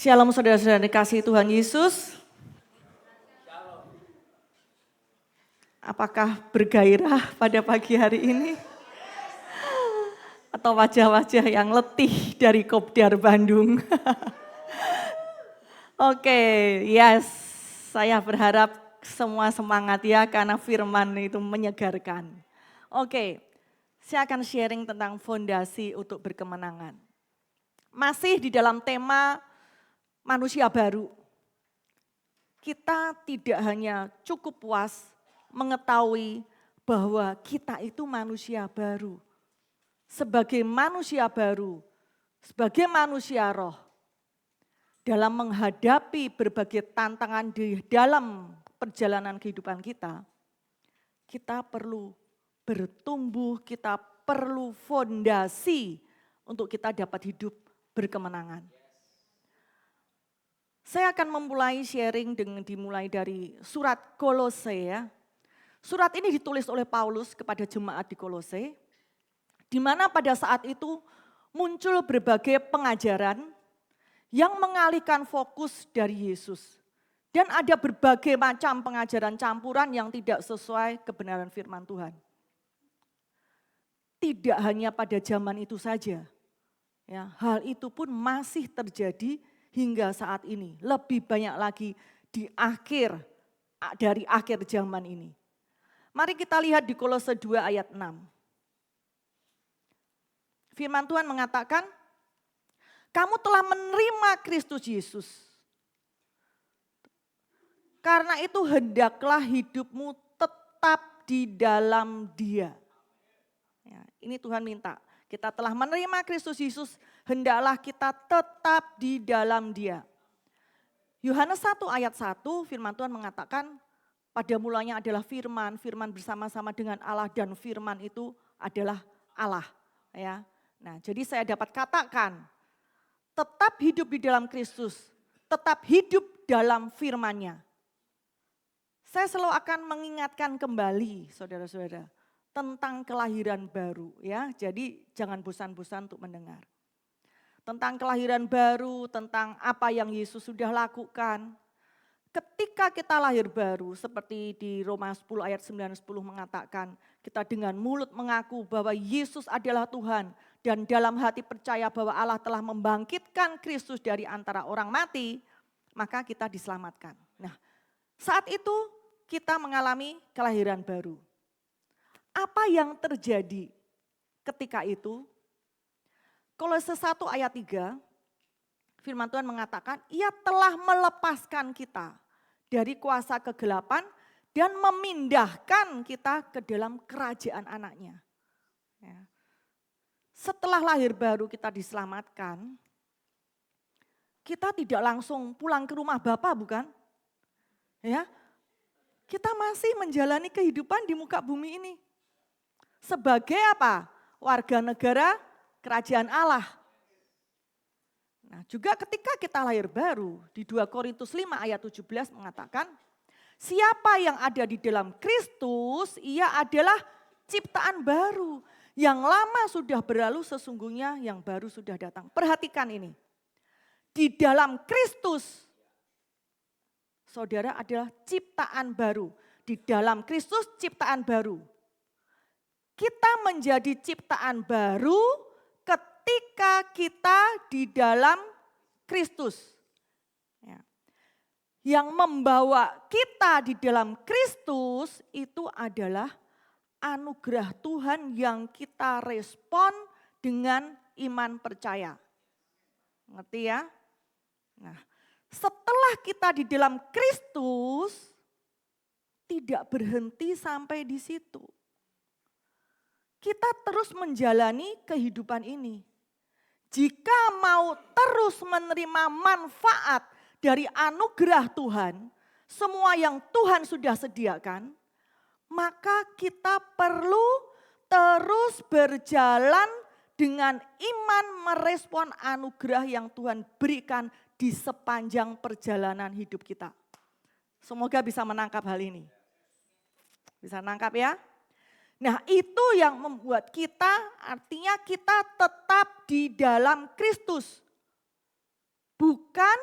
Shalom saudara-saudara dikasihi Tuhan Yesus. Apakah bergairah pada pagi hari ini? Atau wajah-wajah yang letih dari Kopdar Bandung? Oke, yes. Saya berharap semua semangat ya karena firman itu menyegarkan. Oke, saya akan sharing tentang fondasi untuk berkemenangan. Masih di dalam tema manusia baru. Kita tidak hanya cukup puas mengetahui bahwa kita itu manusia baru. Sebagai manusia baru, sebagai manusia roh, dalam menghadapi berbagai tantangan di dalam perjalanan kehidupan kita perlu bertumbuh, kita perlu fondasi untuk kita dapat hidup berkemenangan. Saya akan memulai sharing dimulai dari surat Kolose ya. Surat ini ditulis oleh Paulus kepada jemaat di Kolose, di mana pada saat itu muncul berbagai pengajaran yang mengalihkan fokus dari Yesus. Dan ada berbagai macam pengajaran campuran yang tidak sesuai kebenaran firman Tuhan. Tidak hanya pada zaman itu saja, ya, hal itu pun masih terjadi hingga saat ini, lebih banyak lagi dari akhir zaman ini. Mari kita lihat di Kolose 2 ayat 6. Firman Tuhan mengatakan, kamu telah menerima Kristus Yesus. Karena itu hendaklah hidupmu tetap di dalam Dia. Ya, ini Tuhan minta. Kita telah menerima Kristus Yesus, hendaklah kita tetap di dalam Dia. Yohanes 1 ayat 1 firman Tuhan mengatakan, pada mulanya adalah firman, firman bersama-sama dengan Allah dan firman itu adalah Allah. Ya. Nah, jadi saya dapat katakan, tetap hidup di dalam Kristus, tetap hidup dalam firman-Nya. Saya selalu akan mengingatkan kembali saudara-saudara, tentang kelahiran baru ya. Jadi jangan bosan-bosan untuk mendengar. Tentang kelahiran baru, tentang apa yang Yesus sudah lakukan. Ketika kita lahir baru seperti di Roma 10 ayat 9-10 mengatakan, kita dengan mulut mengaku bahwa Yesus adalah Tuhan dan dalam hati percaya bahwa Allah telah membangkitkan Kristus dari antara orang mati, maka kita diselamatkan. Nah, saat itu kita mengalami kelahiran baru. Apa yang terjadi ketika itu? Kolose 1 ayat 3, firman Tuhan mengatakan, ia telah melepaskan kita dari kuasa kegelapan dan memindahkan kita ke dalam kerajaan anaknya. Ya. Setelah lahir baru kita diselamatkan, kita tidak langsung pulang ke rumah Bapa bukan? Ya, kita masih menjalani kehidupan di muka bumi ini. Sebagai apa? Warga negara kerajaan Allah. Nah, juga ketika kita lahir baru, di 2 Korintus 5 ayat 17 mengatakan, siapa yang ada di dalam Kristus, ia adalah ciptaan baru. Yang lama sudah berlalu, sesungguhnya yang baru sudah datang. Perhatikan ini. Di dalam Kristus, saudara adalah ciptaan baru. Di dalam Kristus ciptaan baru. Kita menjadi ciptaan baru ketika kita di dalam Kristus. Ya. Yang membawa kita di dalam Kristus itu adalah anugerah Tuhan yang kita respon dengan iman percaya. Ngerti ya? Nah, setelah kita di dalam Kristus, tidak berhenti sampai di situ. Kita terus menjalani kehidupan ini. Jika mau terus menerima manfaat dari anugerah Tuhan, semua yang Tuhan sudah sediakan, maka kita perlu terus berjalan dengan iman merespon anugerah yang Tuhan berikan di sepanjang perjalanan hidup kita. Semoga bisa menangkap hal ini. Bisa nangkap ya? Nah, itu yang membuat kita, artinya kita tetap di dalam Kristus. Bukan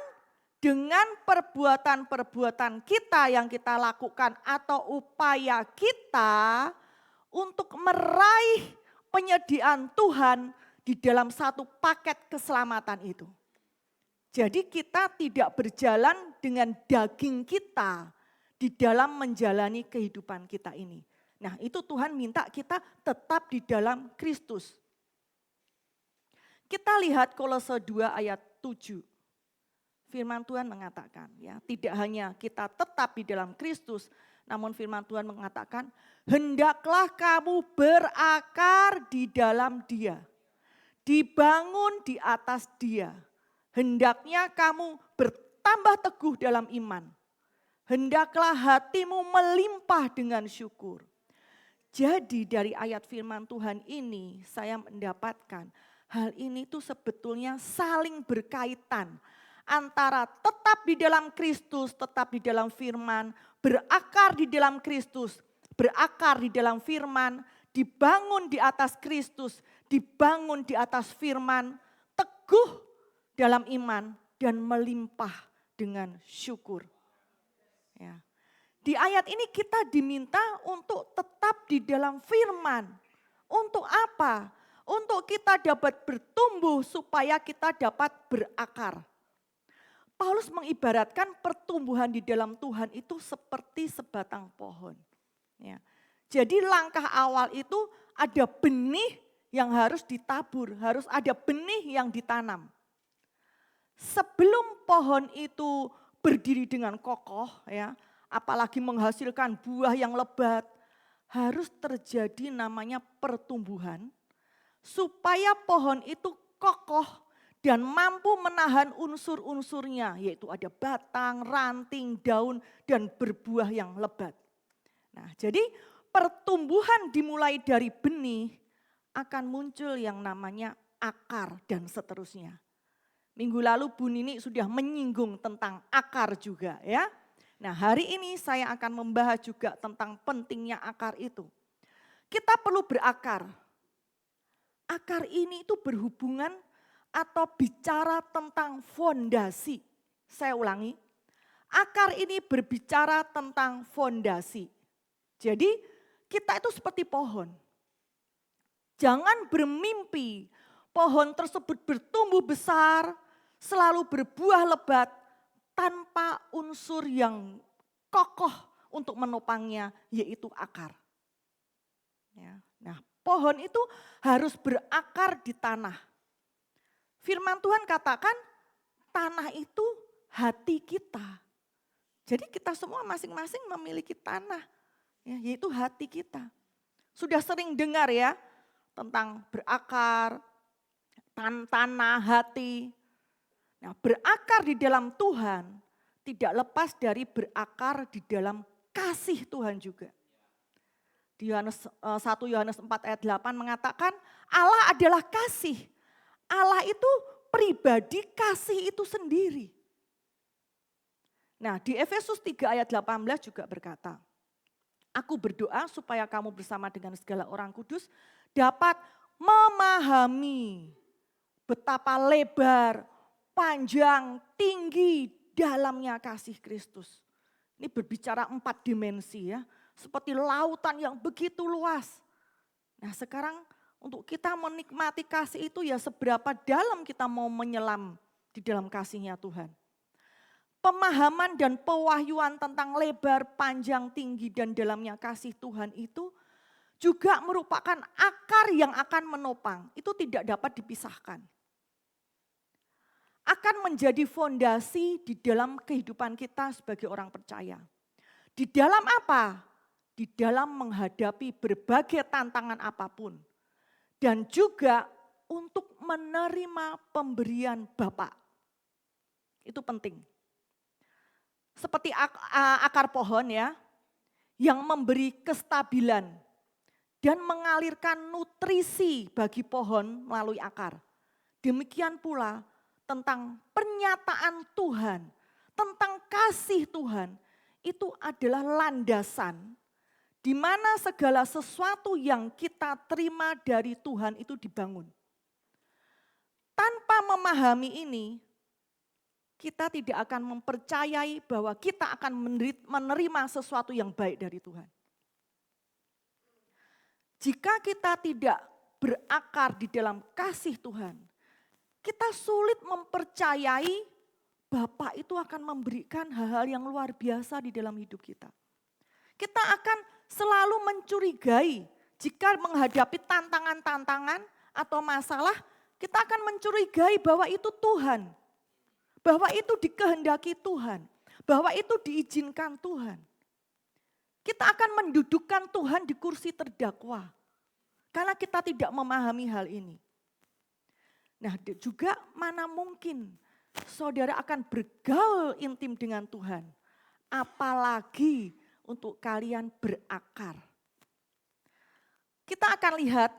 dengan perbuatan-perbuatan kita yang kita lakukan atau upaya kita untuk meraih penyediaan Tuhan di dalam satu paket keselamatan itu. Jadi kita tidak berjalan dengan daging kita di dalam menjalani kehidupan kita ini. Nah, itu Tuhan minta kita tetap di dalam Kristus. Kita lihat Kolose 2 ayat 7. Firman Tuhan mengatakan, ya, tidak hanya kita tetap di dalam Kristus, namun firman Tuhan mengatakan, hendaklah kamu berakar di dalam Dia, dibangun di atas Dia. Hendaknya kamu bertambah teguh dalam iman. Hendaklah hatimu melimpah dengan syukur. Jadi dari ayat firman Tuhan ini saya mendapatkan hal ini tuh sebetulnya saling berkaitan. Antara tetap di dalam Kristus, tetap di dalam firman, berakar di dalam Kristus, berakar di dalam firman, dibangun di atas Kristus, dibangun di atas firman, teguh dalam iman dan melimpah dengan syukur. Ya. Di ayat ini kita diminta untuk tetap di dalam firman. Untuk apa? Untuk kita dapat bertumbuh supaya kita dapat berakar. Paulus mengibaratkan pertumbuhan di dalam Tuhan itu seperti sebatang pohon. Ya. Jadi langkah awal itu ada benih yang harus ditabur, harus ada benih yang ditanam. Sebelum pohon itu berdiri dengan kokoh, ya, apalagi menghasilkan buah yang lebat, harus terjadi namanya pertumbuhan supaya pohon itu kokoh dan mampu menahan unsur-unsurnya, yaitu ada batang, ranting, daun, dan berbuah yang lebat. Nah, jadi pertumbuhan dimulai dari benih akan muncul yang namanya akar dan seterusnya. Minggu lalu Bu Nini sudah menyinggung tentang akar juga ya. Nah, hari ini saya akan membahas juga tentang pentingnya akar itu. Kita perlu berakar. Akar ini itu berhubungan atau bicara tentang fondasi. Saya ulangi, akar ini berbicara tentang fondasi. Jadi kita itu seperti pohon. Jangan bermimpi pohon tersebut bertumbuh besar, selalu berbuah lebat tanpa unsur yang kokoh untuk menopangnya, yaitu akar. Ya. Nah, pohon itu harus berakar di tanah. Firman Tuhan katakan tanah itu hati kita. Jadi kita semua masing-masing memiliki tanah, ya, yaitu hati kita. Sudah sering dengar ya tentang berakar, tanah, hati. Nah, berakar di dalam Tuhan tidak lepas dari berakar di dalam kasih Tuhan juga. Di 1 Yohanes 4 ayat 8 mengatakan Allah adalah kasih. Allah itu pribadi kasih itu sendiri. Nah, di Efesus 3 ayat 18 juga berkata, aku berdoa supaya kamu bersama dengan segala orang kudus dapat memahami betapa lebar, panjang, tinggi, dalamnya kasih Kristus. Ini berbicara 4 dimensi ya, seperti lautan yang begitu luas. Nah, sekarang untuk kita menikmati kasih itu ya seberapa dalam kita mau menyelam di dalam kasihnya Tuhan. Pemahaman dan pewahyuan tentang lebar, panjang, tinggi, dan dalamnya kasih Tuhan itu juga merupakan akar yang akan menopang. Itu tidak dapat dipisahkan. Akan menjadi fondasi di dalam kehidupan kita sebagai orang percaya. Di dalam apa? Di dalam menghadapi berbagai tantangan apapun. Dan juga untuk menerima pemberian Bapa. Itu penting. Seperti akar pohon ya, yang memberi kestabilan dan mengalirkan nutrisi bagi pohon melalui akar. Demikian pula tentang pernyataan Tuhan, tentang kasih Tuhan, itu adalah landasan di mana segala sesuatu yang kita terima dari Tuhan itu dibangun. Tanpa memahami ini, kita tidak akan mempercayai bahwa kita akan menerima sesuatu yang baik dari Tuhan. Jika kita tidak berakar di dalam kasih Tuhan, kita sulit mempercayai Bapa itu akan memberikan hal-hal yang luar biasa di dalam hidup kita. Kita akan selalu mencurigai jika menghadapi tantangan-tantangan atau masalah, kita akan mencurigai bahwa itu Tuhan. Bahwa itu dikehendaki Tuhan. Bahwa itu diizinkan Tuhan. Kita akan mendudukkan Tuhan di kursi terdakwa. Karena kita tidak memahami hal ini. Nah, juga mana mungkin saudara akan bergaul intim dengan Tuhan. Apalagi untuk kalian berakar. Kita akan lihat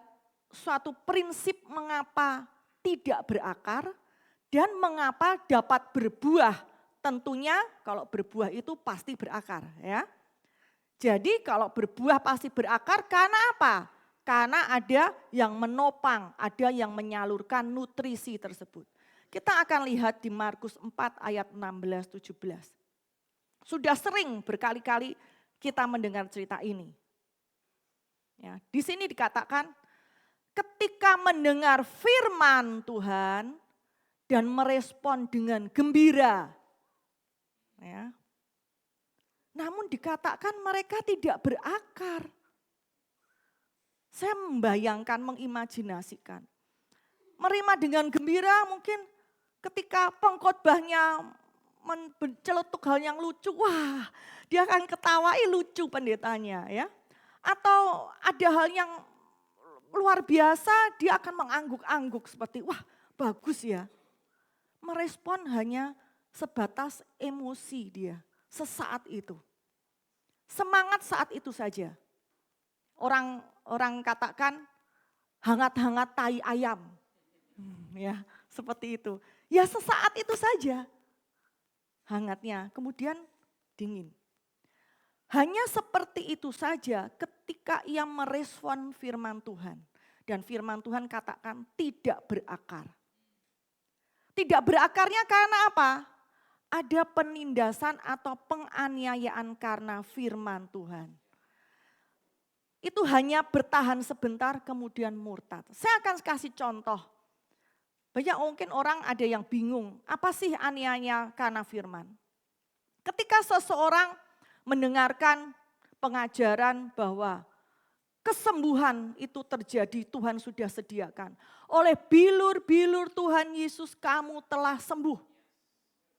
suatu prinsip mengapa tidak berakar dan mengapa dapat berbuah. Tentunya kalau berbuah itu pasti berakar, ya. Jadi kalau berbuah pasti berakar karena apa? Karena ada yang menopang, ada yang menyalurkan nutrisi tersebut. Kita akan lihat di Markus 4 ayat 16-17. Sudah sering berkali-kali kita mendengar cerita ini. Ya, di sini dikatakan ketika mendengar firman Tuhan dan merespon dengan gembira. Ya. Namun dikatakan mereka tidak berakar. Saya membayangkan, mengimajinasikan. Menerima dengan gembira mungkin ketika pengkhotbahnya menceletuk hal yang lucu, wah dia akan ketawai lucu pendetanya ya. Atau ada hal yang luar biasa dia akan mengangguk-angguk seperti wah bagus ya. Merespon hanya sebatas emosi dia sesaat itu. Semangat saat itu saja. Orang katakan hangat-hangat tai ayam. Ya, seperti itu. Ya sesaat itu saja. Hangatnya, kemudian dingin. Hanya seperti itu saja ketika ia merespon firman Tuhan. Dan firman Tuhan katakan tidak berakar. Tidak berakarnya karena apa? Ada penindasan atau penganiayaan karena firman Tuhan. Itu hanya bertahan sebentar kemudian murtad. Saya akan kasih contoh. Banyak mungkin orang ada yang bingung, apa sih aniaya karena firman? Ketika seseorang mendengarkan pengajaran bahwa kesembuhan itu terjadi, Tuhan sudah sediakan. Oleh bilur-bilur Tuhan Yesus kamu telah sembuh.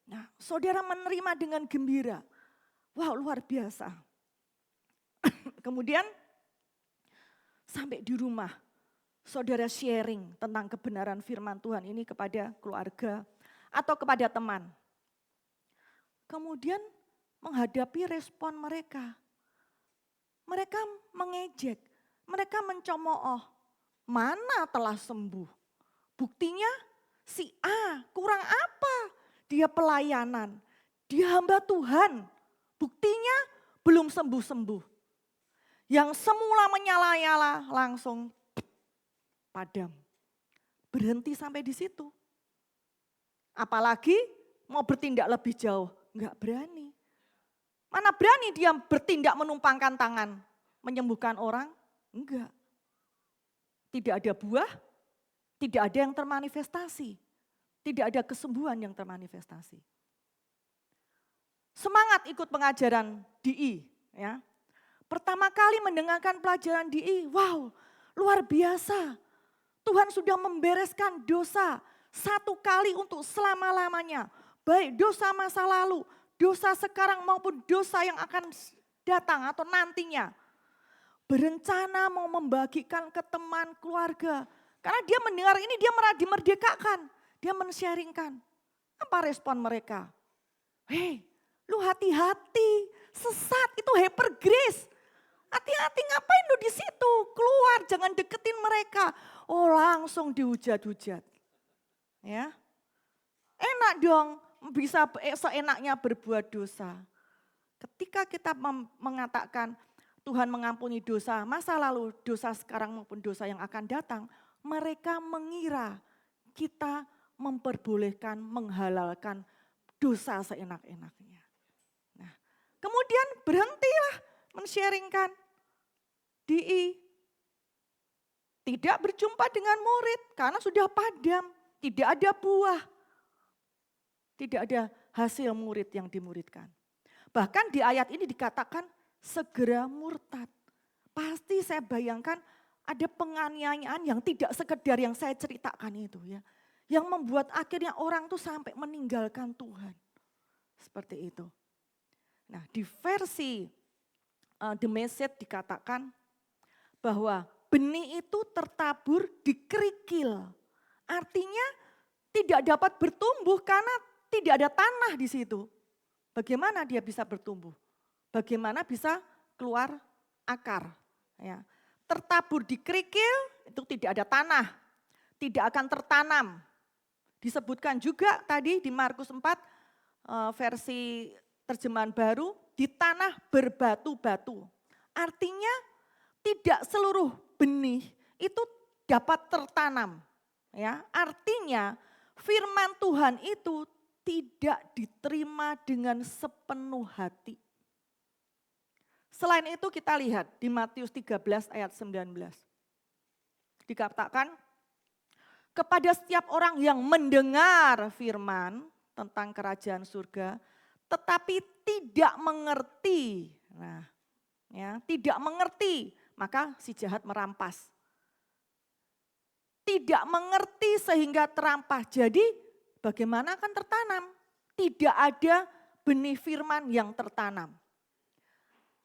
Nah, saudara menerima dengan gembira. Wow, luar biasa. Kemudian sampai di rumah, saudara sharing tentang kebenaran firman Tuhan ini kepada keluarga atau kepada teman. Kemudian menghadapi respon mereka. Mereka mengejek, mereka mencemooh. Mana telah sembuh? Buktinya si A kurang apa? Dia pelayanan, dia hamba Tuhan. Buktinya belum sembuh-sembuh. Yang semula menyala-nyala langsung padam. Berhenti sampai di situ. Apalagi mau bertindak lebih jauh, enggak berani. Mana berani dia bertindak menumpangkan tangan, menyembuhkan orang? Enggak. Tidak ada buah, tidak ada yang termanifestasi. Tidak ada kesembuhan yang termanifestasi. Semangat ikut pengajaran DI, ya. Pertama kali mendengarkan pelajaran DI, wow, luar biasa. Tuhan sudah membereskan dosa satu kali untuk selama-lamanya. Baik dosa masa lalu, dosa sekarang maupun dosa yang akan datang atau nantinya. Berencana mau membagikan ke teman keluarga. Karena dia mendengar ini dia merasa dimerdekakan. Dia men-sharingkan. Apa respon mereka? Hei, lu hati-hati, sesat itu hyper grace. Hati-hati ngapain lu di situ? Keluar, jangan deketin mereka. Oh, langsung dihujat-hujat. Ya. Enak dong bisa seenaknya berbuat dosa. Ketika kita mengatakan Tuhan mengampuni dosa masa lalu, dosa sekarang maupun dosa yang akan datang, mereka mengira kita memperbolehkan, menghalalkan dosa seenak-enaknya. Nah, kemudian berhentilah men-sharingkan. Tidak berjumpa dengan murid karena sudah padam, tidak ada buah. Tidak ada hasil murid yang dimuridkan. Bahkan di ayat ini dikatakan segera murtad. Pasti saya bayangkan ada penganiayaan yang tidak sekedar yang saya ceritakan itu ya. Yang membuat akhirnya orang tuh sampai meninggalkan Tuhan. Seperti itu. Nah, di versi The Message dikatakan bahwa benih itu tertabur di kerikil. Artinya tidak dapat bertumbuh karena tidak ada tanah di situ. Bagaimana dia bisa bertumbuh? Bagaimana bisa keluar akar? Ya. Tertabur di kerikil itu tidak ada tanah, tidak akan tertanam. Disebutkan juga tadi di Markus 4 versi terjemahan baru, di tanah berbatu-batu. Artinya tidak seluruh benih itu dapat tertanam. Ya, artinya firman Tuhan itu tidak diterima dengan sepenuh hati. Selain itu kita lihat di Matius 13 ayat 19. Dikatakan, kepada setiap orang yang mendengar firman tentang kerajaan surga, tetapi tidak mengerti. Nah, ya, tidak mengerti, maka si jahat merampas. Tidak mengerti sehingga terampas. Jadi bagaimana akan tertanam? Tidak ada benih firman yang tertanam.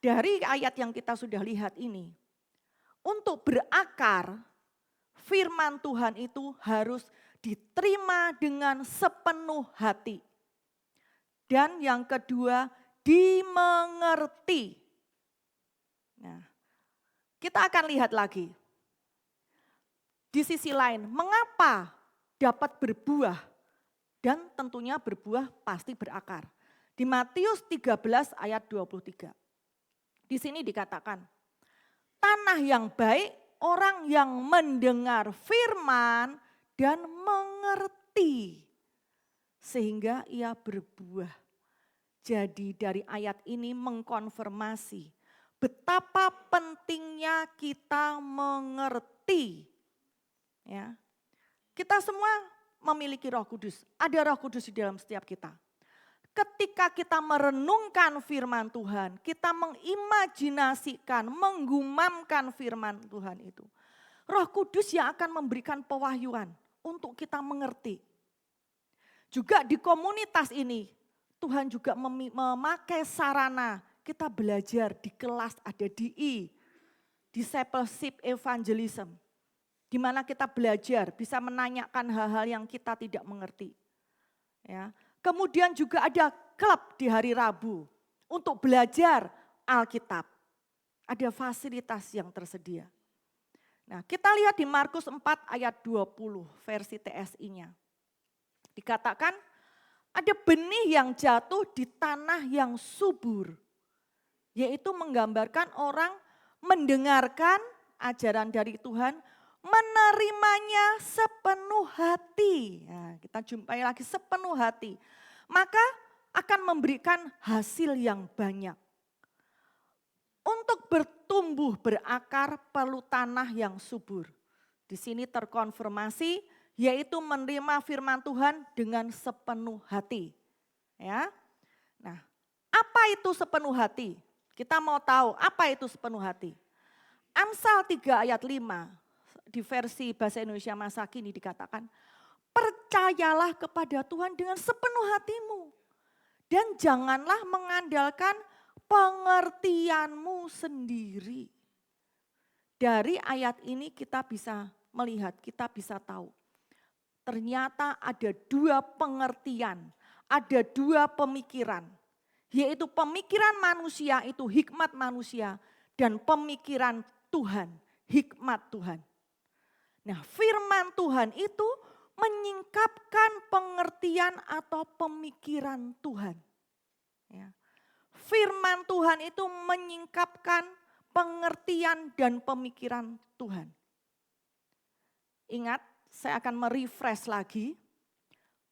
Dari ayat yang kita sudah lihat ini, untuk berakar, firman Tuhan itu harus diterima dengan sepenuh hati. Dan yang kedua, dimengerti. Nah, kita akan lihat lagi. Di sisi lain, mengapa dapat berbuah? Dan tentunya berbuah pasti berakar. Di Matius 13 ayat 23. Di sini dikatakan, tanah yang baik, orang yang mendengar firman dan mengerti. Sehingga ia berbuah. Jadi dari ayat ini mengkonfirmasi betapa pentingnya kita mengerti. Ya. Kita semua memiliki Roh Kudus, ada Roh Kudus di dalam setiap kita. Ketika kita merenungkan firman Tuhan, kita mengimajinasikan, menggumamkan firman Tuhan itu. Roh Kudus yang akan memberikan pewahyuan untuk kita mengerti. Juga di komunitas ini, Tuhan juga memakai sarana kita belajar di kelas ada DI, Discipleship Evangelism. Di mana kita belajar, bisa menanyakan hal-hal yang kita tidak mengerti. Ya. Kemudian juga ada klub di hari Rabu untuk belajar Alkitab. Ada fasilitas yang tersedia. Nah, kita lihat di Markus 4 ayat 20 versi TSI-nya. Dikatakan ada benih yang jatuh di tanah yang subur. Yaitu menggambarkan orang mendengarkan ajaran dari Tuhan, menerimanya sepenuh hati. Nah, kita jumpai lagi sepenuh hati. Maka akan memberikan hasil yang banyak. Untuk bertumbuh berakar perlu tanah yang subur. Di sini terkonfirmasi yaitu menerima firman Tuhan dengan sepenuh hati. Ya. Nah, apa itu sepenuh hati? Kita mau tahu apa itu sepenuh hati. Amsal 3 ayat 5 di versi bahasa Indonesia masa kini dikatakan, percayalah kepada Tuhan dengan sepenuh hatimu. Dan janganlah mengandalkan pengertianmu sendiri. Dari ayat ini kita bisa melihat, kita bisa tahu. Ternyata ada dua pengertian, ada dua pemikiran. Yaitu pemikiran manusia itu hikmat manusia dan pemikiran Tuhan, hikmat Tuhan. Nah, firman Tuhan itu menyingkapkan pengertian atau pemikiran Tuhan. Ya. Firman Tuhan itu menyingkapkan pengertian dan pemikiran Tuhan. Ingat, saya akan merefresh lagi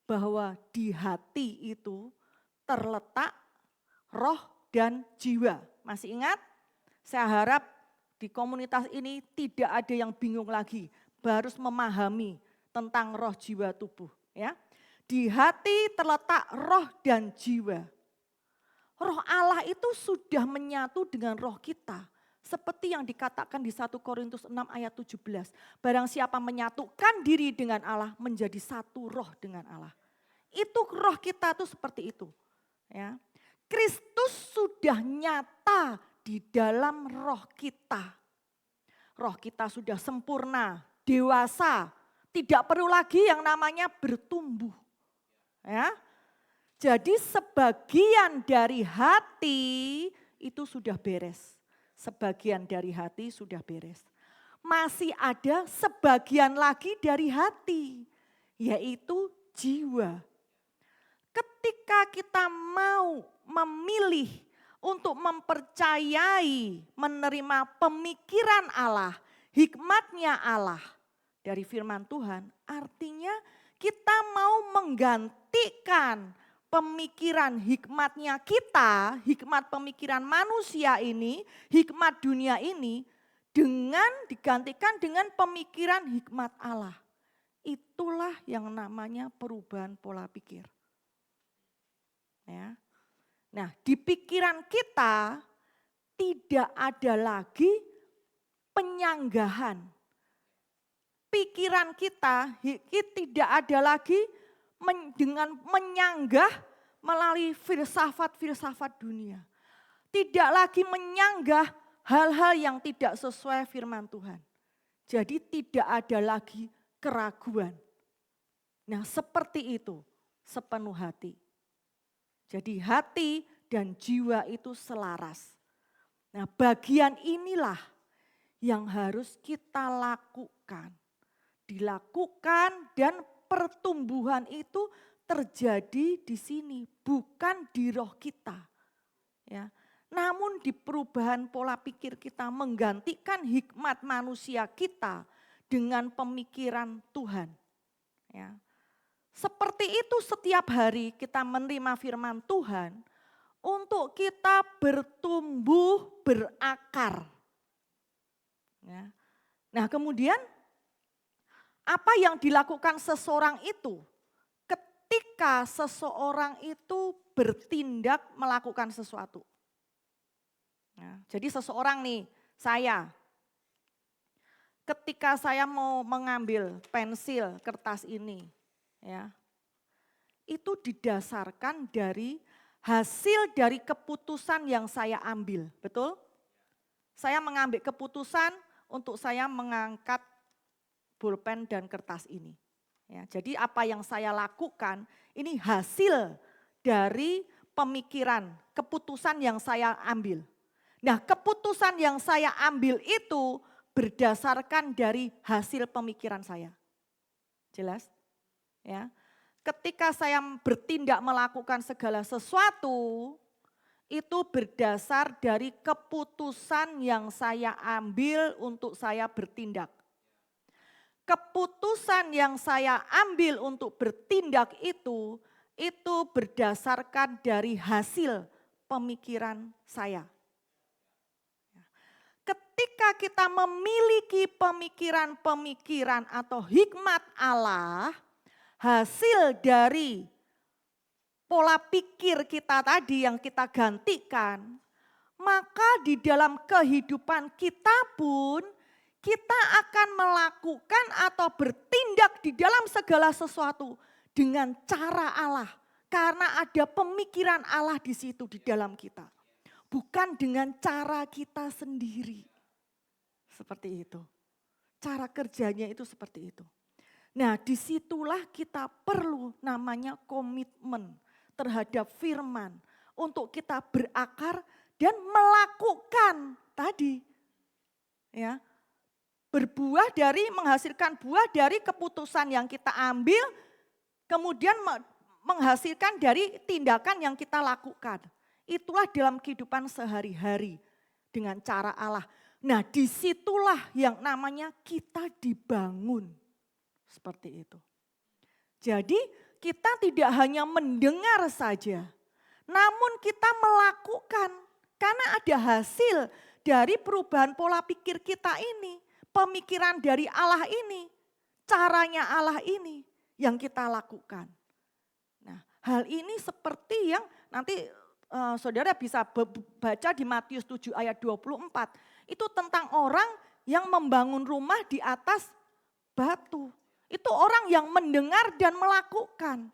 bahwa di hati itu terletak roh dan jiwa. Masih ingat? Saya harap di komunitas ini tidak ada yang bingung lagi, harus memahami tentang roh, jiwa, tubuh. Ya, di hati terletak roh dan jiwa. Roh Allah itu sudah menyatu dengan roh kita. Seperti yang dikatakan di 1 Korintus 6 ayat 17. Barang siapa menyatukan diri dengan Allah menjadi satu roh dengan Allah. Itu roh kita tuh seperti itu. Ya. Kristus sudah nyata di dalam roh kita. Roh kita sudah sempurna, dewasa, tidak perlu lagi yang namanya bertumbuh. Ya. Jadi sebagian dari hati itu sudah beres. Sebagian dari hati sudah beres. Masih ada sebagian lagi dari hati, yaitu jiwa. Ketika kita mau memilih untuk mempercayai, menerima pemikiran Allah, hikmatnya Allah dari firman Tuhan, artinya kita mau menggantikan pemikiran hikmatnya kita, hikmat pemikiran manusia ini, hikmat dunia ini, dengan digantikan dengan pemikiran hikmat Allah. Itulah yang namanya perubahan pola pikir. Ya. Nah, di pikiran kita tidak ada lagi penyanggahan. Pikiran kita tidak ada lagi dengan menyanggah melalui filsafat-filsafat dunia. Tidak lagi menyanggah hal-hal yang tidak sesuai firman Tuhan. Jadi tidak ada lagi keraguan. Nah, seperti itu sepenuh hati. Jadi hati dan jiwa itu selaras. Nah, bagian inilah yang harus kita lakukan. Dilakukan dan pertumbuhan itu terjadi di sini, bukan di roh kita. Ya. Namun di perubahan pola pikir kita menggantikan hikmat manusia kita dengan pemikiran Tuhan. Ya. Seperti itu setiap hari kita menerima firman Tuhan untuk kita bertumbuh, berakar. Ya. Nah, kemudian apa yang dilakukan seseorang itu ketika seseorang itu bertindak melakukan sesuatu. Ya, jadi seseorang nih, saya ketika saya mau mengambil pensil kertas ini, ya, itu didasarkan dari hasil dari keputusan yang saya ambil, betul? Saya mengambil keputusan untuk saya mengangkat pulpen dan kertas ini. Ya, jadi apa yang saya lakukan ini hasil dari pemikiran, keputusan yang saya ambil. Nah, keputusan yang saya ambil itu berdasarkan dari hasil pemikiran saya. Jelas? Ya. Ketika saya bertindak melakukan segala sesuatu, itu berdasar dari keputusan yang saya ambil untuk saya bertindak. Keputusan yang saya ambil untuk bertindak itu berdasarkan dari hasil pemikiran saya. Ketika kita memiliki pemikiran-pemikiran atau hikmat Allah, hasil dari pola pikir kita tadi yang kita gantikan, maka di dalam kehidupan kita pun kita akan melakukan atau bertindak di dalam segala sesuatu dengan cara Allah. Karena ada pemikiran Allah di situ di dalam kita. Bukan dengan cara kita sendiri. Seperti itu. Cara kerjanya itu seperti itu. Nah, disitulah kita perlu namanya komitmen terhadap firman. Untuk kita berakar dan melakukan tadi. Ya, berbuah dari, menghasilkan buah dari keputusan yang kita ambil. Kemudian menghasilkan dari tindakan yang kita lakukan. Itulah dalam kehidupan sehari-hari dengan cara Allah. Nah, disitulah yang namanya kita dibangun. Seperti itu. Jadi kita tidak hanya mendengar saja. namun kita melakukan karena ada hasil dari perubahan pola pikir kita ini, pemikiran dari Allah ini, caranya Allah ini yang kita lakukan. Nah, hal ini seperti yang nanti saudara bisa baca di Matius 7 ayat 24. Itu tentang orang yang membangun rumah di atas batu. Itu orang yang mendengar dan melakukan.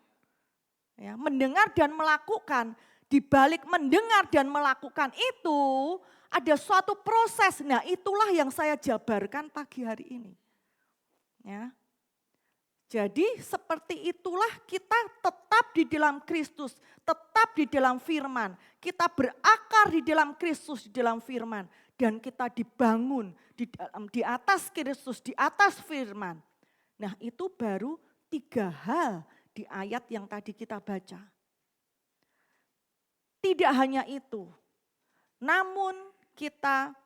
Ya, mendengar dan melakukan. Di balik mendengar dan melakukan itu ada suatu proses. Nah, itulah yang saya jabarkan pagi hari ini. Ya. Jadi seperti itulah kita tetap di dalam Kristus, tetap di dalam firman. Kita berakar di dalam Kristus, di dalam firman. Dan kita dibangun di atas Kristus, di atas firman. Nah, itu baru 3 hal di ayat yang tadi kita baca. Tidak hanya itu, namun kita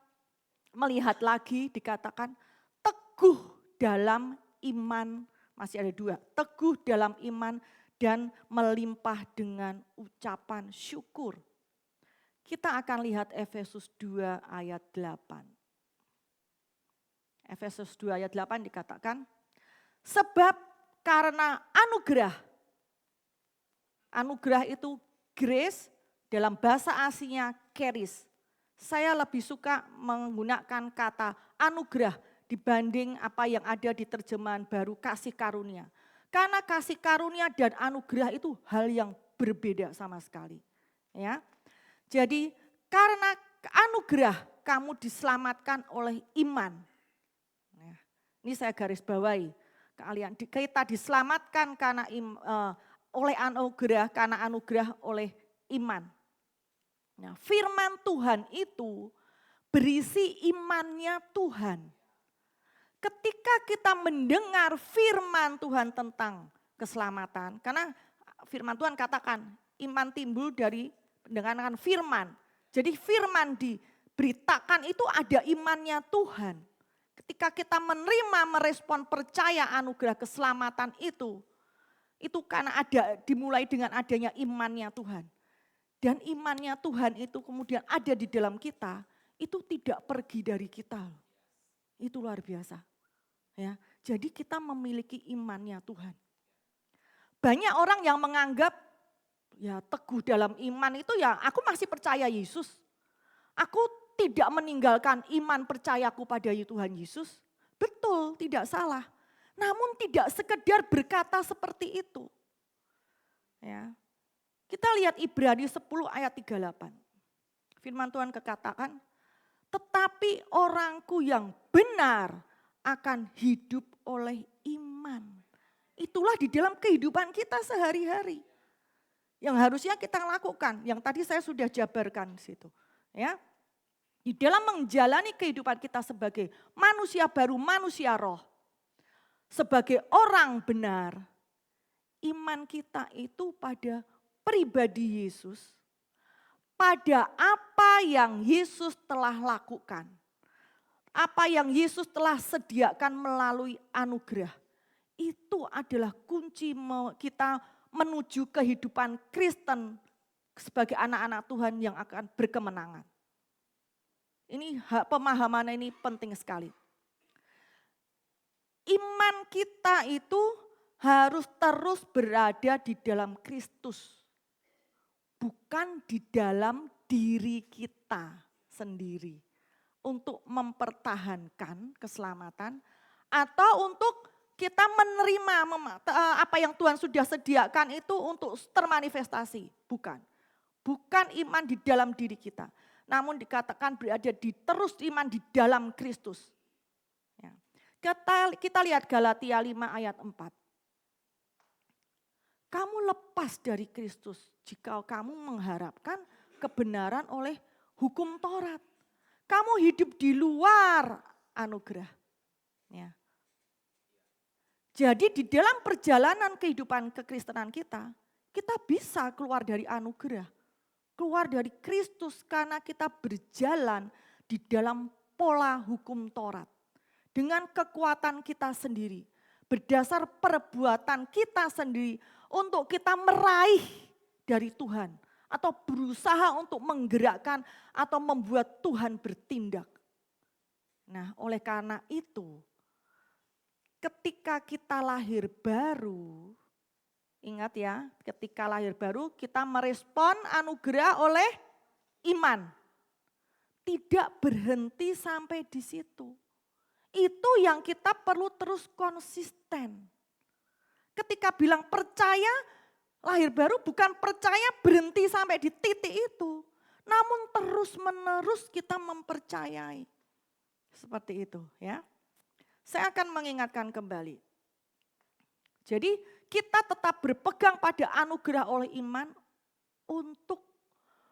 melihat lagi dikatakan teguh dalam iman. Masih ada 2, teguh dalam iman dan melimpah dengan ucapan syukur. Kita akan lihat Efesus 2 ayat 8. Efesus 2 ayat 8 dikatakan, sebab karena anugerah itu grace, dalam bahasa aslinya charis. Saya lebih suka menggunakan kata anugerah dibanding apa yang ada di terjemahan baru kasih karunia. Karena kasih karunia dan anugerah itu hal yang berbeda sama sekali. Ya. Jadi karena anugerah kamu diselamatkan oleh iman. Nah, ini saya garis bawahi. Kita diselamatkan karena oleh anugerah, karena anugerah oleh iman. Nah, firman Tuhan itu berisi imannya Tuhan. Ketika kita mendengar firman Tuhan tentang keselamatan, karena firman Tuhan katakan iman timbul dari mendengarkan firman. Jadi firman diberitakan itu ada imannya Tuhan. Ketika kita menerima, merespon, percaya anugerah keselamatan itu karena dimulai dengan adanya imannya Tuhan. Dan imannya Tuhan itu kemudian ada di dalam kita, itu tidak pergi dari kita. Itu luar biasa. Ya, jadi kita memiliki imannya Tuhan. Banyak orang yang menganggap ya teguh dalam iman itu ya aku masih percaya Yesus. Aku tidak meninggalkan iman percayaku pada Tuhan Yesus. Betul, tidak salah. Namun tidak sekedar berkata seperti itu. Ya. Kita lihat Ibrani 10 ayat 38. Firman Tuhan katakan, tetapi orangku yang benar akan hidup oleh iman. Itulah di dalam kehidupan kita sehari-hari. Yang harusnya kita lakukan, yang tadi saya sudah jabarkan di situ. Ya. Di dalam menjalani kehidupan kita sebagai manusia baru, manusia roh. Sebagai orang benar, iman kita itu pada pribadi Yesus, pada apa yang Yesus telah lakukan. Apa yang Yesus telah sediakan melalui anugerah. Itu adalah kunci kita menuju kehidupan Kristen sebagai anak-anak Tuhan yang akan berkemenangan. Ini pemahaman ini penting sekali. Iman kita itu harus terus berada di dalam Kristus. Bukan di dalam diri kita sendiri. Untuk mempertahankan keselamatan atau untuk kita menerima apa yang Tuhan sudah sediakan itu untuk termanifestasi. Bukan. Bukan iman di dalam diri kita. Namun dikatakan berada terus iman di dalam Kristus. Ya. Kita lihat Galatia 5 ayat 4. Kamu lepas dari Kristus jika kamu mengharapkan kebenaran oleh hukum Taurat. Kamu hidup di luar anugerah. Ya. Jadi di dalam perjalanan kehidupan kekristenan kita bisa keluar dari anugerah. Keluar dari Kristus karena kita berjalan di dalam pola hukum Taurat. Dengan kekuatan kita sendiri. Berdasar perbuatan kita sendiri untuk kita meraih dari Tuhan atau berusaha untuk menggerakkan atau membuat Tuhan bertindak. Nah, oleh karena itu, ketika kita lahir baru, ingat ya, ketika lahir baru kita merespon anugerah oleh iman. Tidak berhenti sampai di situ. Itu yang kita perlu terus konsisten. Ketika bilang percaya, lahir baru bukan percaya berhenti sampai di titik itu. Namun terus menerus kita mempercayai. Seperti itu ya. Saya akan mengingatkan kembali. Jadi kita tetap berpegang pada anugerah oleh iman untuk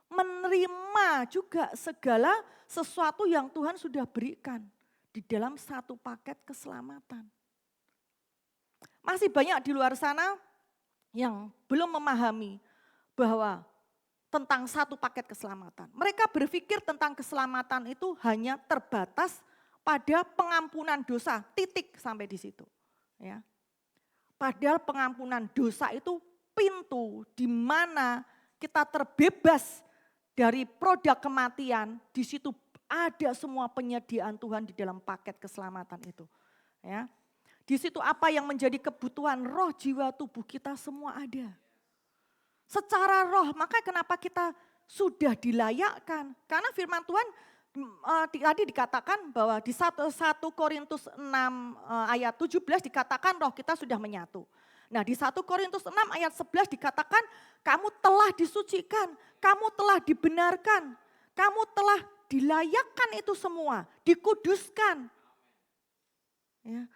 menerima juga segala sesuatu yang Tuhan sudah berikan di dalam satu paket keselamatan. Masih banyak di luar sana yang belum memahami bahwa tentang satu paket keselamatan. Mereka berpikir tentang keselamatan itu hanya terbatas pada pengampunan dosa, titik sampai di situ. Ya. Padahal pengampunan dosa itu pintu di mana kita terbebas dari produk kematian, di situ ada semua penyediaan Tuhan di dalam paket keselamatan itu. Ya. Di situ apa yang menjadi kebutuhan roh, jiwa, tubuh kita semua ada. Secara roh, maka kenapa kita sudah dilayakkan? Karena firman Tuhan tadi dikatakan bahwa di 1 Korintus 6 ayat 17 dikatakan roh kita sudah menyatu. Nah di 1 Korintus 6 ayat 11 dikatakan kamu telah disucikan, kamu telah dibenarkan, kamu telah dilayakkan itu semua, dikuduskan. Ya.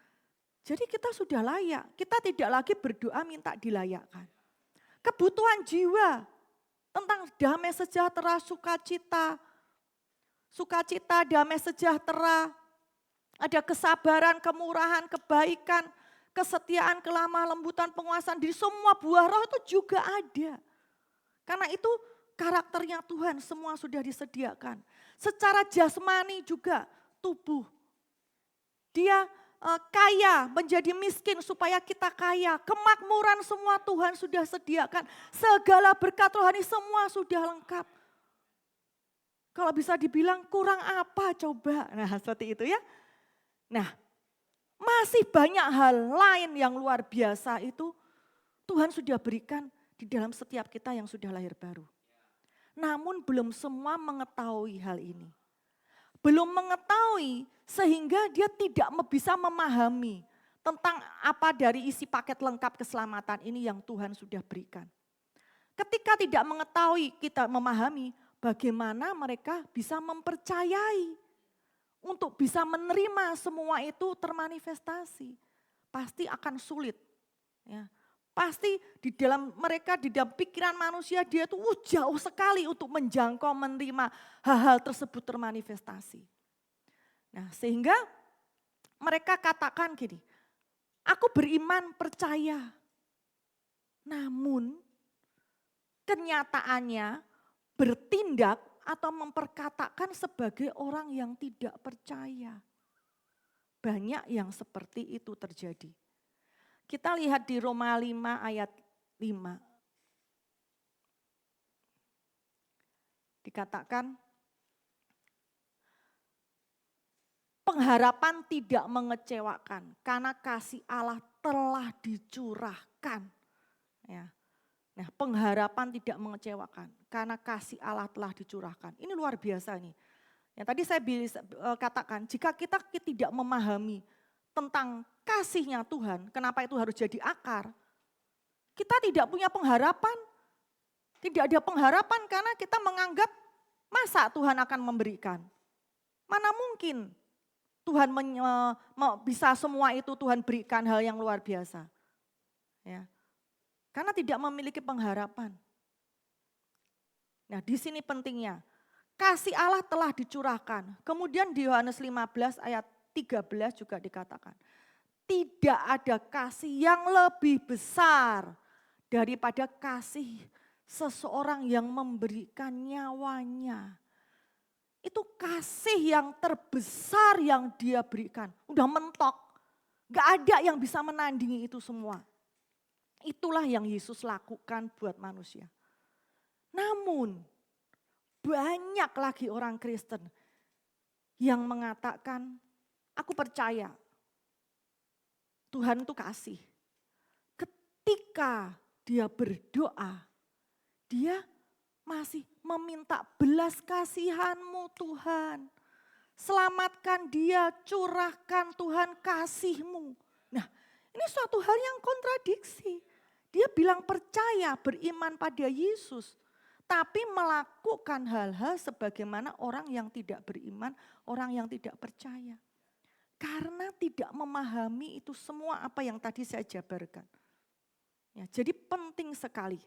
Jadi kita sudah layak, kita tidak lagi berdoa minta dilayakkan. Kebutuhan jiwa tentang damai sejahtera, sukacita, damai sejahtera, ada kesabaran, kemurahan, kebaikan, kesetiaan, kelemah lembutan, penguasaan diri, semua buah roh itu juga ada. Karena itu karakternya Tuhan semua sudah disediakan. Secara jasmani juga tubuh. Dia kaya menjadi miskin supaya kita kaya. Kemakmuran semua Tuhan sudah sediakan. Segala berkat rohani semua sudah lengkap. Kalau bisa dibilang kurang apa coba. Nah seperti itu ya. Nah masih banyak hal lain yang luar biasa itu Tuhan sudah berikan di dalam setiap kita yang sudah lahir baru. Namun belum semua mengetahui hal ini. Belum mengetahui sehingga dia tidak bisa memahami tentang apa dari isi paket lengkap keselamatan ini yang Tuhan sudah berikan. Ketika tidak mengetahui, kita memahami bagaimana mereka bisa mempercayai untuk bisa menerima semua itu termanifestasi. Pasti akan sulit. Ya. Pasti di dalam mereka, di dalam pikiran manusia dia itu jauh sekali untuk menjangkau menerima hal-hal tersebut termanifestasi. Nah sehingga mereka katakan gini, aku beriman percaya. Namun kenyataannya bertindak atau memperkatakan sebagai orang yang tidak percaya. Banyak yang seperti itu terjadi. Kita lihat di Roma 5 ayat 5. Dikatakan, pengharapan tidak mengecewakan karena kasih Allah telah dicurahkan. Ya. Nah, pengharapan tidak mengecewakan karena kasih Allah telah dicurahkan. Ini luar biasa nih. Yang tadi saya katakan, jika kita tidak memahami tentang kasihnya Tuhan, kenapa itu harus jadi akar? Kita tidak punya pengharapan. Tidak ada pengharapan karena kita menganggap masa Tuhan akan memberikan. Mana mungkin Tuhan bisa semua itu Tuhan berikan hal yang luar biasa. Ya. Karena tidak memiliki pengharapan. Nah di sini pentingnya, kasih Allah telah dicurahkan. Kemudian di Yohanes 15 ayat 13 juga dikatakan, tidak ada kasih yang lebih besar daripada kasih seseorang yang memberikan nyawanya. Itu kasih yang terbesar yang dia berikan. Udah mentok, gak ada yang bisa menandingi itu semua. Itulah yang Yesus lakukan buat manusia. Namun banyak lagi orang Kristen yang mengatakan, aku percaya Tuhan itu kasih. Ketika dia berdoa, dia masih meminta belas kasihan-Mu Tuhan. Selamatkan dia, curahkan Tuhan kasih-Mu. Nah, ini suatu hal yang kontradiksi. Dia bilang percaya, beriman pada Yesus. Tapi melakukan hal-hal sebagaimana orang yang tidak beriman, orang yang tidak percaya. Karena tidak memahami itu semua apa yang tadi saya jabarkan. Ya, jadi penting sekali.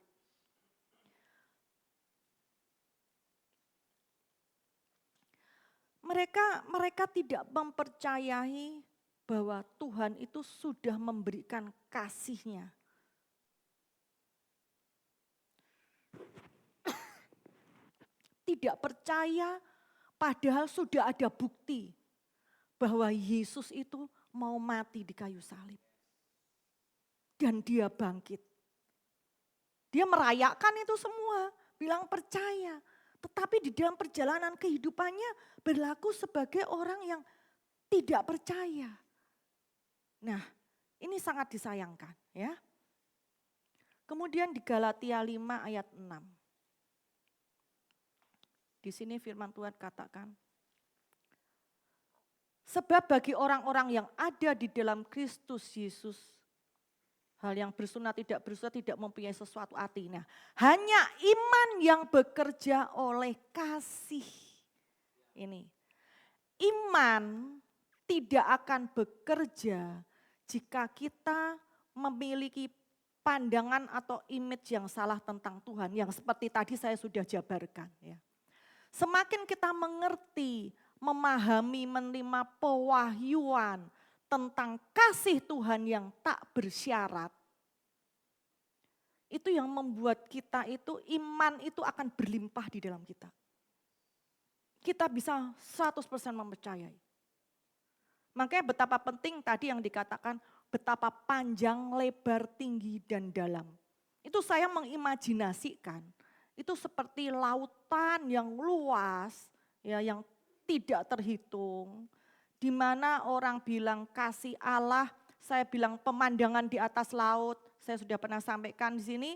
Mereka tidak mempercayai bahwa Tuhan itu sudah memberikan kasih-Nya. Tidak percaya padahal sudah ada bukti bahwa Yesus itu mau mati di kayu salib. Dan dia bangkit. Dia merayakan itu semua, bilang percaya. Tetapi di dalam perjalanan kehidupannya berlaku sebagai orang yang tidak percaya. Nah, ini sangat disayangkan ya. Kemudian di Galatia 5 ayat 6. Di sini firman Tuhan katakan, sebab bagi orang-orang yang ada di dalam Kristus Yesus, hal yang bersunat tidak mempunyai sesuatu artinya. Hanya iman yang bekerja oleh kasih. Ini, iman tidak akan bekerja jika kita memiliki pandangan atau image yang salah tentang Tuhan. Yang seperti tadi saya sudah jabarkan. Ya. Semakin kita mengerti, memahami, menerima pewahyuan tentang kasih Tuhan yang tak bersyarat, itu yang membuat kita itu, iman itu akan berlimpah di dalam kita. Kita bisa 100% mempercayai. Makanya betapa penting tadi yang dikatakan, betapa panjang, lebar, tinggi, dan dalam. Itu saya mengimajinasikan, itu seperti lautan yang luas, ya, yang tidak terhitung, di mana orang bilang kasih Allah, saya bilang pemandangan di atas laut, saya sudah pernah sampaikan di sini,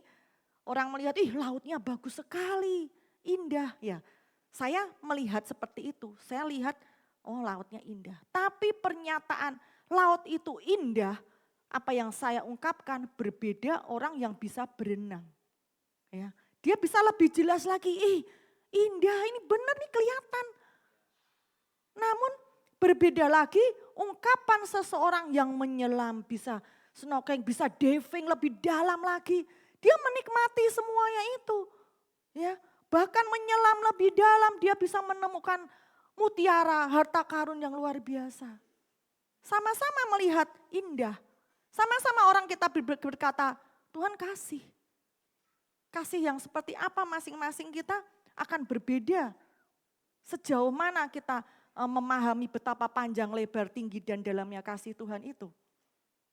orang melihat, ih lautnya bagus sekali, indah ya. Saya melihat seperti itu, saya lihat, oh lautnya indah. Tapi pernyataan laut itu indah, apa yang saya ungkapkan berbeda orang yang bisa berenang. Ya, dia bisa lebih jelas lagi, indah ini benar nih kelihatan. Namun berbeda lagi ungkapan seseorang yang menyelam, bisa snorkeling, bisa diving lebih dalam lagi. Dia menikmati semuanya itu. Ya, bahkan menyelam lebih dalam dia bisa menemukan mutiara, harta karun yang luar biasa. Sama-sama melihat indah. Sama-sama orang kita berkata, Tuhan kasih. Kasih yang seperti apa masing-masing kita akan berbeda. Sejauh mana kita memahami betapa panjang, lebar, tinggi dan dalamnya kasih Tuhan itu.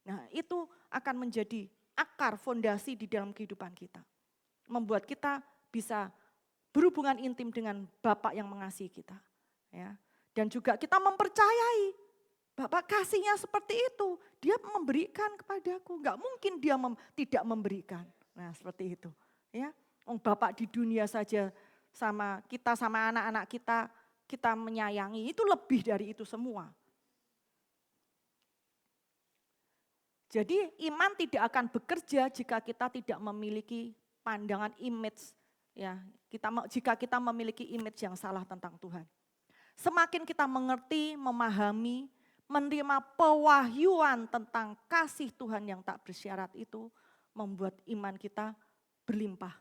Nah itu akan menjadi akar fondasi di dalam kehidupan kita. Membuat kita bisa berhubungan intim dengan Bapa yang mengasihi kita. Ya. Dan juga kita mempercayai Bapak kasihnya seperti itu. Dia memberikan kepadaku. Enggak mungkin dia tidak memberikan. Nah seperti itu. Ya, Bapak di dunia saja sama kita, sama anak-anak kita menyayangi, itu lebih dari itu semua. Jadi iman tidak akan bekerja jika kita tidak memiliki pandangan image, ya. Jika kita memiliki image yang salah tentang Tuhan. Semakin kita mengerti, memahami, menerima pewahyuan tentang kasih Tuhan yang tak bersyarat itu, membuat iman kita berlimpah.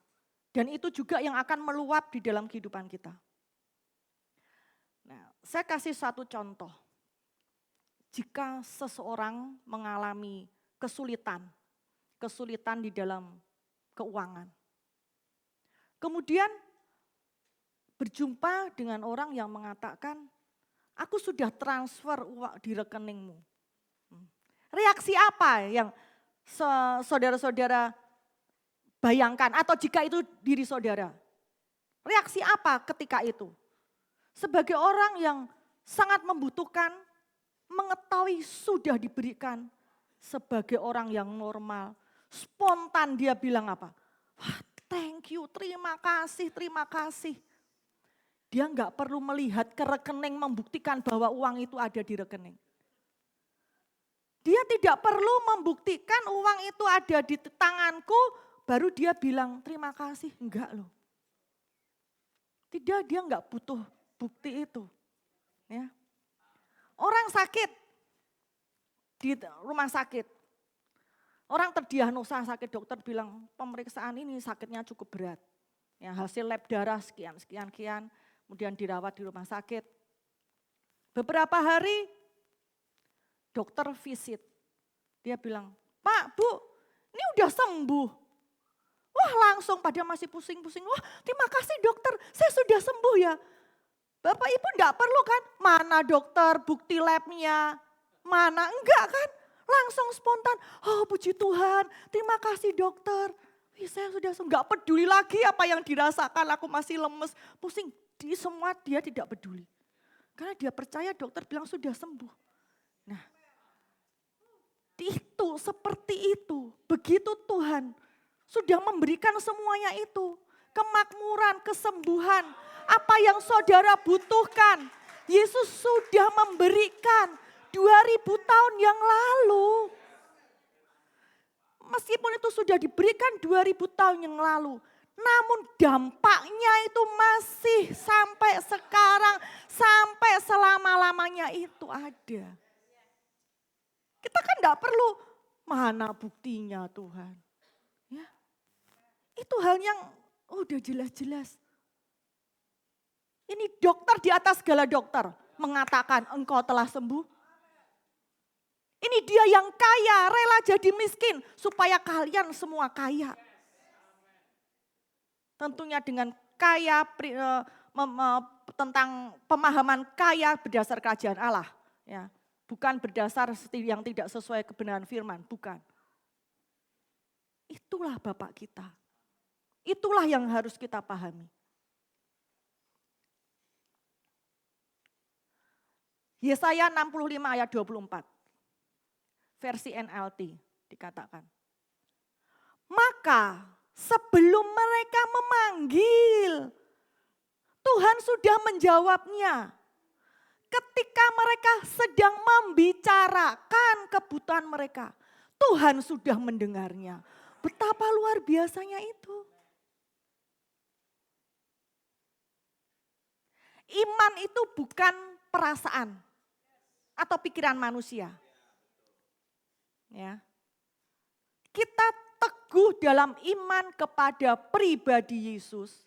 Dan itu juga yang akan meluap di dalam kehidupan kita. Nah, saya kasih satu contoh. Jika seseorang mengalami kesulitan di dalam keuangan. Kemudian berjumpa dengan orang yang mengatakan, aku sudah transfer uang di rekeningmu. Reaksi apa yang saudara-saudara bayangkan, atau jika itu diri saudara, Reaksi apa ketika itu? Sebagai orang yang sangat membutuhkan, mengetahui sudah diberikan. Sebagai orang yang normal, spontan dia bilang apa? Wah, thank you, terima kasih, terima kasih. Dia enggak perlu melihat ke rekening membuktikan bahwa uang itu ada di rekening. Dia tidak perlu membuktikan uang itu ada di tanganku, baru dia bilang terima kasih. Enggak loh. Tidak, dia enggak butuh bukti itu. Ya. Orang sakit di rumah sakit. Orang terdiagnosa sakit, dokter bilang pemeriksaan ini sakitnya cukup berat. Ya, hasil lab darah sekian. Kemudian dirawat di rumah sakit. Beberapa hari dokter visit. Dia bilang, Pak, Bu, ini udah sembuh. Wah, langsung pada masih pusing-pusing. Wah, terima kasih dokter, saya sudah sembuh ya. Bapak Ibu enggak perlu kan? Mana dokter, bukti labnya? Mana? Enggak kan? Langsung spontan, oh puji Tuhan, terima kasih dokter. Wih, saya sudah sembuh. Enggak peduli lagi apa yang dirasakan, aku masih lemes, pusing. Di semua dia tidak peduli. Karena dia percaya dokter bilang sudah sembuh. Nah, itu seperti itu. Begitu Tuhan sudah memberikan semuanya itu. Kemakmuran, kesembuhan. Apa yang saudara butuhkan. Yesus sudah memberikan 2000 tahun yang lalu. Meskipun itu sudah diberikan 2000 tahun yang lalu. Namun dampaknya itu masih sampai sekarang, sampai selama-lamanya itu ada. Kita kan enggak perlu, mana buktinya Tuhan. Ya. Itu hal yang udah jelas-jelas. Ini dokter di atas segala dokter mengatakan engkau telah sembuh. Ini dia yang kaya, rela jadi miskin supaya kalian semua kaya. Tentunya dengan kaya tentang pemahaman kaya berdasar kerajaan Allah. Ya, bukan berdasar yang tidak sesuai kebenaran firman, bukan. Itulah Bapak kita. Itulah yang harus kita pahami. Yesaya 65 ayat 24. Versi NLT dikatakan. Maka sebelum mereka memanggil, Tuhan sudah menjawabnya. Ketika mereka sedang membicarakan kebutuhan mereka, Tuhan sudah mendengarnya. Betapa luar biasanya itu. Iman itu bukan perasaan atau pikiran manusia. Ya. Kita teguh dalam iman kepada pribadi Yesus.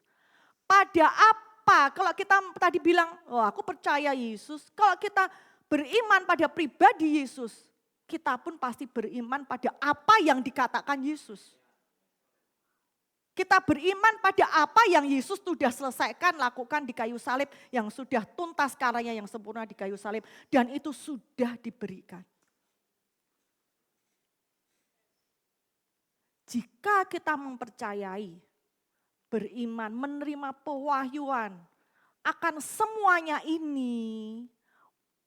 Pada apa? Kalau kita tadi bilang, oh aku percaya Yesus. Kalau kita beriman pada pribadi Yesus, kita pun pasti beriman pada apa yang dikatakan Yesus. Kita beriman pada apa yang Yesus sudah selesaikan, lakukan di kayu salib, yang sudah tuntas karyanya yang sempurna di kayu salib. Dan itu sudah diberikan. Jika kita mempercayai, beriman, menerima pewahyuan akan semuanya ini,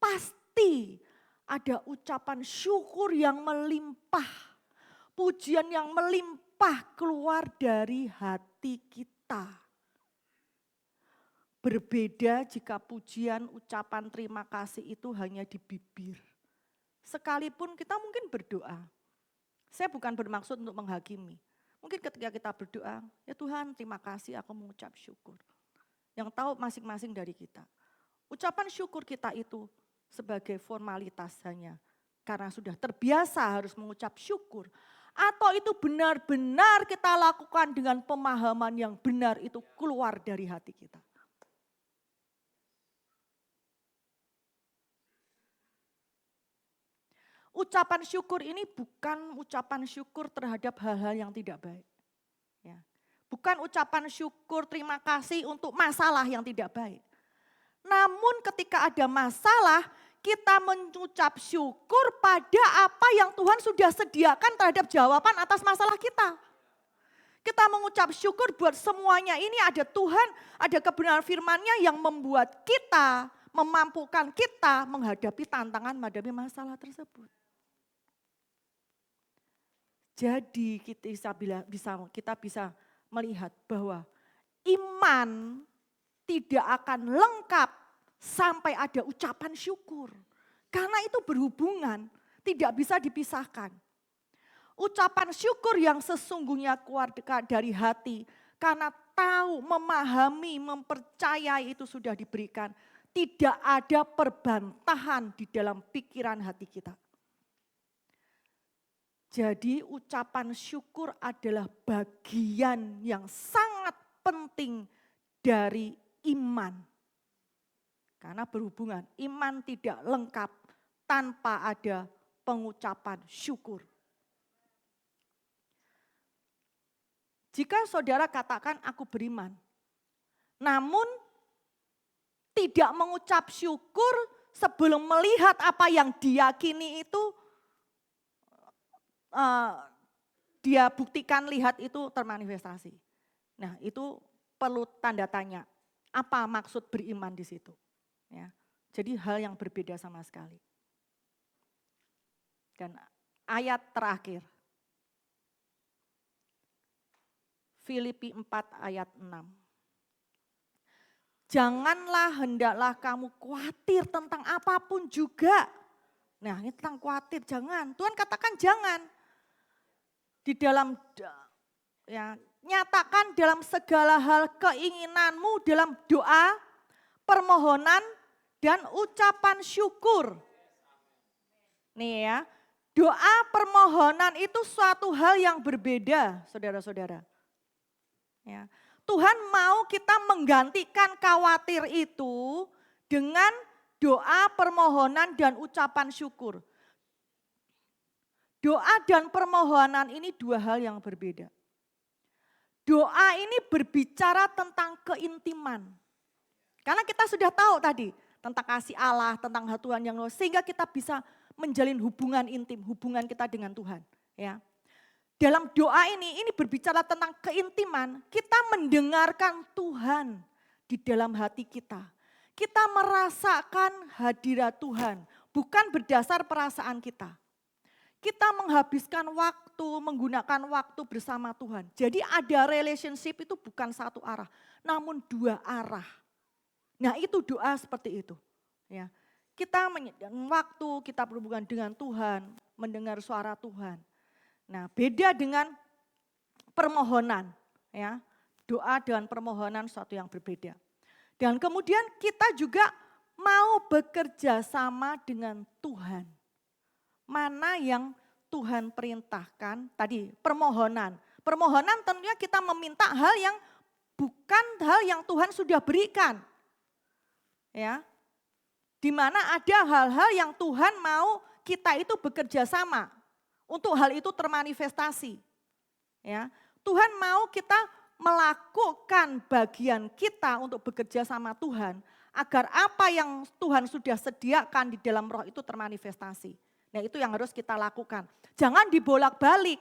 pasti ada ucapan syukur yang melimpah, pujian yang melimpah keluar dari hati kita. Berbeda jika pujian, ucapan terima kasih itu hanya di bibir. Sekalipun kita mungkin berdoa. Saya bukan bermaksud untuk menghakimi. Mungkin ketika kita berdoa, ya Tuhan terima kasih aku mengucap syukur. Yang tahu masing-masing dari kita. Ucapan syukur kita itu sebagai formalitas hanya. Karena sudah terbiasa harus mengucap syukur. Atau itu benar-benar kita lakukan dengan pemahaman yang benar itu keluar dari hati kita. Ucapan syukur ini bukan ucapan syukur terhadap hal-hal yang tidak baik. Ya. Bukan ucapan syukur terima kasih untuk masalah yang tidak baik. Namun ketika ada masalah, kita mengucap syukur pada apa yang Tuhan sudah sediakan terhadap jawaban atas masalah kita. Kita mengucap syukur buat semuanya ini ada Tuhan, ada kebenaran firman-Nya yang membuat kita, memampukan kita menghadapi tantangan, menghadapi masalah tersebut. Jadi kita bisa melihat bahwa iman tidak akan lengkap sampai ada ucapan syukur. Karena itu berhubungan, tidak bisa dipisahkan. Ucapan syukur yang sesungguhnya keluar dari hati, karena tahu, memahami, mempercayai itu sudah diberikan. Tidak ada perbantahan di dalam pikiran hati kita. Jadi ucapan syukur adalah bagian yang sangat penting dari iman. Karena berhubungan, iman tidak lengkap tanpa ada pengucapan syukur. Jika saudara katakan aku beriman, namun tidak mengucap syukur sebelum melihat apa yang diyakini itu, dia buktikan, lihat itu termanifestasi. Nah itu perlu tanda tanya, apa maksud beriman di situ? Ya, jadi hal yang berbeda sama sekali. Dan ayat terakhir, Filipi 4 ayat 6. Janganlah hendaklah kamu khawatir tentang apapun juga. Nah ini tentang khawatir, jangan. Tuhan katakan jangan. Di dalam, ya, nyatakan dalam segala hal keinginanmu dalam doa, permohonan, dan ucapan syukur. Nih ya, doa permohonan itu suatu hal yang berbeda, saudara-saudara. Ya, Tuhan mau kita menggantikan khawatir itu dengan doa, permohonan, dan ucapan syukur. Doa dan permohonan ini dua hal yang berbeda. Doa ini berbicara tentang keintiman. Karena kita sudah tahu tadi tentang kasih Allah, tentang Tuhan yang luas, sehingga kita bisa menjalin hubungan intim, hubungan kita dengan Tuhan. Ya. Dalam doa ini berbicara tentang keintiman, kita mendengarkan Tuhan di dalam hati kita. Kita merasakan hadirat Tuhan, bukan berdasar perasaan kita. Kita menghabiskan waktu, menggunakan waktu bersama Tuhan. Jadi ada relationship itu bukan satu arah, namun dua arah. Nah itu doa seperti itu. Ya. Kita menyediakan waktu, kita berhubungan dengan Tuhan, mendengar suara Tuhan. Nah beda dengan permohonan. Ya. Doa dan permohonan suatu yang berbeda. Dan kemudian kita juga mau bekerja sama dengan Tuhan. Mana yang Tuhan perintahkan, tadi permohonan. Permohonan tentunya kita meminta hal yang bukan hal yang Tuhan sudah berikan. Ya, di mana ada hal-hal yang Tuhan mau kita itu bekerja sama untuk hal itu termanifestasi. Ya, Tuhan mau kita melakukan bagian kita untuk bekerja sama Tuhan agar apa yang Tuhan sudah sediakan di dalam roh itu termanifestasi. Nah itu yang harus kita lakukan. Jangan dibolak-balik.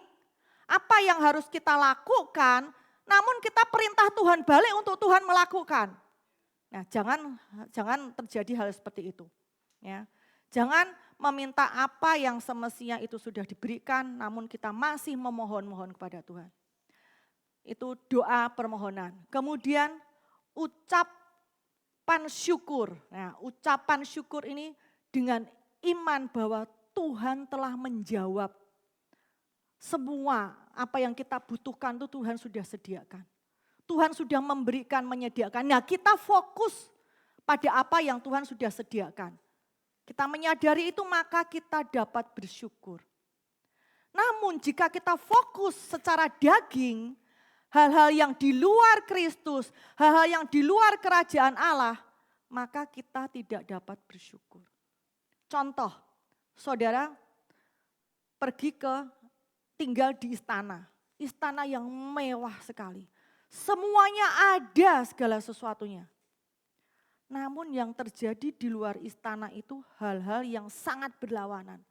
Apa yang harus kita lakukan, namun kita perintah Tuhan balik untuk Tuhan melakukan. Nah, jangan terjadi hal seperti itu. Ya. Jangan meminta apa yang semestinya itu sudah diberikan, namun kita masih memohon-mohon kepada Tuhan. Itu doa permohonan. Kemudian ucapan syukur. Nah, ucapan syukur ini dengan iman bahwa Tuhan telah menjawab semua apa yang kita butuhkan itu Tuhan sudah sediakan. Tuhan sudah memberikan, menyediakan. Nah kita fokus pada apa yang Tuhan sudah sediakan. Kita menyadari itu maka kita dapat bersyukur. Namun jika kita fokus secara daging, hal-hal yang di luar Kristus, hal-hal yang di luar kerajaan Allah, maka kita tidak dapat bersyukur. Contoh, saudara pergi tinggal di istana yang mewah sekali. Semuanya ada segala sesuatunya. Namun yang terjadi di luar istana itu hal-hal yang sangat berlawanan.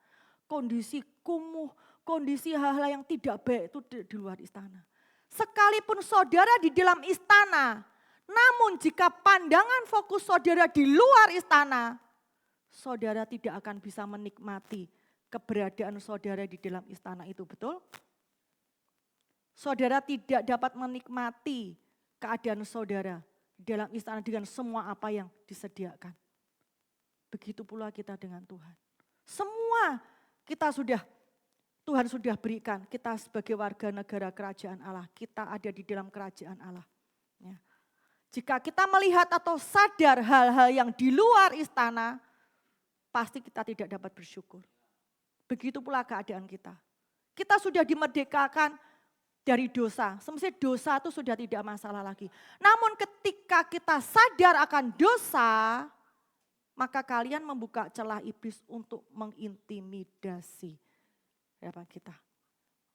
Kondisi kumuh, kondisi hal-hal yang tidak baik itu di luar istana. Sekalipun saudara di dalam istana, namun jika pandangan fokus saudara di luar istana, saudara tidak akan bisa menikmati keberadaan saudara di dalam istana itu, betul? Saudara tidak dapat menikmati keadaan saudara di dalam istana dengan semua apa yang disediakan. Begitu pula kita dengan Tuhan. Semua Tuhan sudah berikan, kita sebagai warga negara kerajaan Allah, kita ada di dalam kerajaan Allah. Ya. Jika kita melihat atau sadar hal-hal yang di luar istana, pasti kita tidak dapat bersyukur. Begitu pula keadaan kita. Kita sudah dimerdekakan dari dosa, semestinya dosa itu sudah tidak masalah lagi. Namun ketika kita sadar akan dosa, maka kalian membuka celah iblis untuk mengintimidasi kita.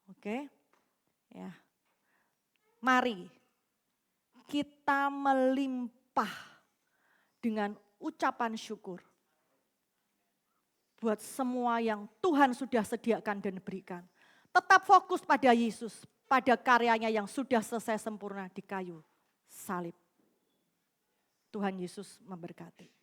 Oke? Ya. Mari kita melimpah dengan ucapan syukur buat semua yang Tuhan sudah sediakan dan berikan. Tetap fokus pada Yesus, pada karyanya yang sudah selesai sempurna di kayu salib. Tuhan Yesus memberkati.